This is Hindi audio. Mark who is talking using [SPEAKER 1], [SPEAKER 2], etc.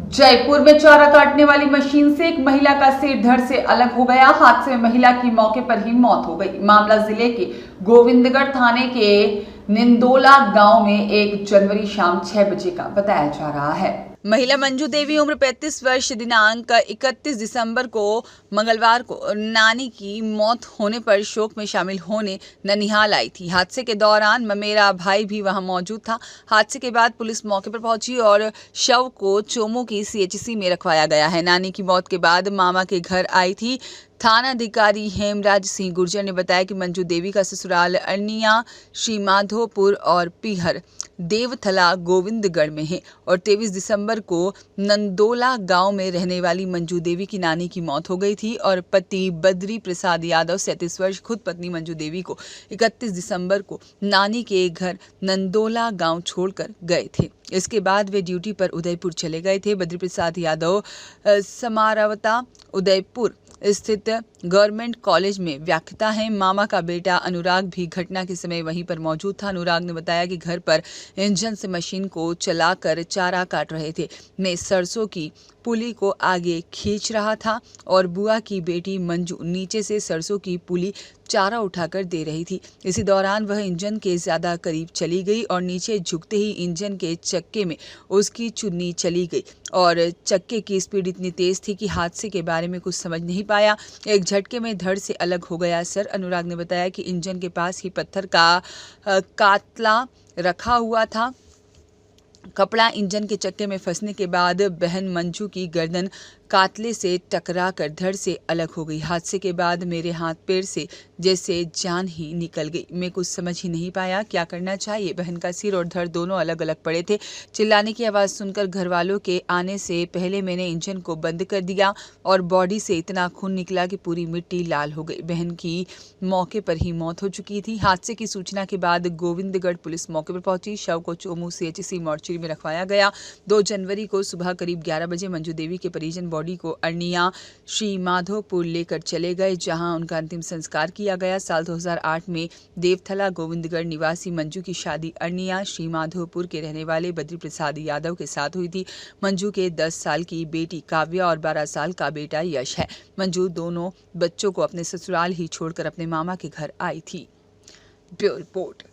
[SPEAKER 1] जयपुर में चारा काटने वाली मशीन से एक महिला का सिर धड़ से अलग हो गया। हादसे में महिला की मौके पर ही मौत हो गई। मामला जिले के गोविंदगढ़ थाने के निंदोला गांव में 1 जनवरी शाम 6 बजे का बताया जा रहा है। महिला मंजू देवी उम्र 35 वर्ष दिनांक 31 दिसंबर को मंगलवार को नानी की मौत होने पर शोक में शामिल होने ननिहाल आई थी। हादसे के दौरान ममेरा भाई भी वहां मौजूद था। हादसे के बाद पुलिस मौके पर पहुंची और शव को चोमू की सीएचसी में रखवाया गया है। नानी की मौत के बाद मामा के घर आई थी। थाना अधिकारी हेमराज सिंह गुर्जर ने बताया कि मंजू देवी का ससुराल अर्निया, श्री माधोपुर और पीहर देवथला गोविंदगढ़ में है और 23 दिसंबर को नंदोला गांव में रहने वाली मंजू देवी की नानी की मौत हो गई थी और पति बद्री प्रसाद यादव 37 वर्ष खुद पत्नी मंजू देवी को 31 दिसंबर को नानी के घर नंदोला गांव छोड़कर गए थे। इसके बाद वे ड्यूटी पर उदयपुर चले गए थे। बद्री प्रसाद यादव समारावता उदयपुर स्थित गवर्नमेंट कॉलेज में व्याख्याता हैं। मामा का बेटा अनुराग भी घटना के समय वहीं पर मौजूद था। अनुराग ने बताया कि घर पर इंजन से मशीन को चलाकर चारा काट रहे थे। मैं सरसों की पुली को आगे खींच रहा था और बुआ की बेटी मंजू नीचे से सरसों की पुली चारा उठाकर दे रही थी। इसी दौरान वह इंजन के ज्यादा करीब चली गई और नीचे झुकते ही इंजन के चक्के में उसकी चुन्नी चली गई और चक्के की स्पीड इतनी तेज थी कि हादसे के बारे में कुछ समझ नहीं पाया। एक झटके में धड़ से अलग हो गया सर। अनुराग ने बताया कि इंजन के पास ही पत्थर का कातला रखा हुआ था। कपड़ा इंजन के चक्के में फंसने के बाद बहन मंजू की गर्दन कातले से टकराकर धड़ से अलग हो गई। हादसे के बाद मेरे हाथ पैर से जैसे जान ही निकल गई। मैं कुछ समझ ही नहीं पाया क्या करना चाहिए। बहन का सिर और धड़ दोनों अलग अलग पड़े थे। चिल्लाने की आवाज़ सुनकर घर वालों के आने से पहले मैंने इंजन को बंद कर दिया और बॉडी से इतना खून निकला कि पूरी मिट्टी लाल हो गई। बहन की मौके पर ही मौत हो चुकी थी। हादसे की सूचना के बाद गोविंदगढ़ पुलिस मौके पर पहुंची। शव को चोमू सीएचसी मोर्चरी में रखवाया गया। 2 जनवरी को सुबह करीब 11 बजे मंजू देवी के परिजन बॉडी को अर्निया श्री माधोपुर लेकर चले गए, जहां उनका अंतिम संस्कार किया गया। साल 2008 में देवथला गोविंदगढ़ निवासी मंजू की शादी अर्निया श्री माधोपुर के रहने वाले बद्री प्रसाद यादव के साथ हुई थी। मंजू के 10 साल की बेटी काव्या और 12 साल का बेटा यश है। मंजू दोनों बच्चों को अपने ससुराल ही छोड़कर अपने मामा के घर आई थी। Bureau report.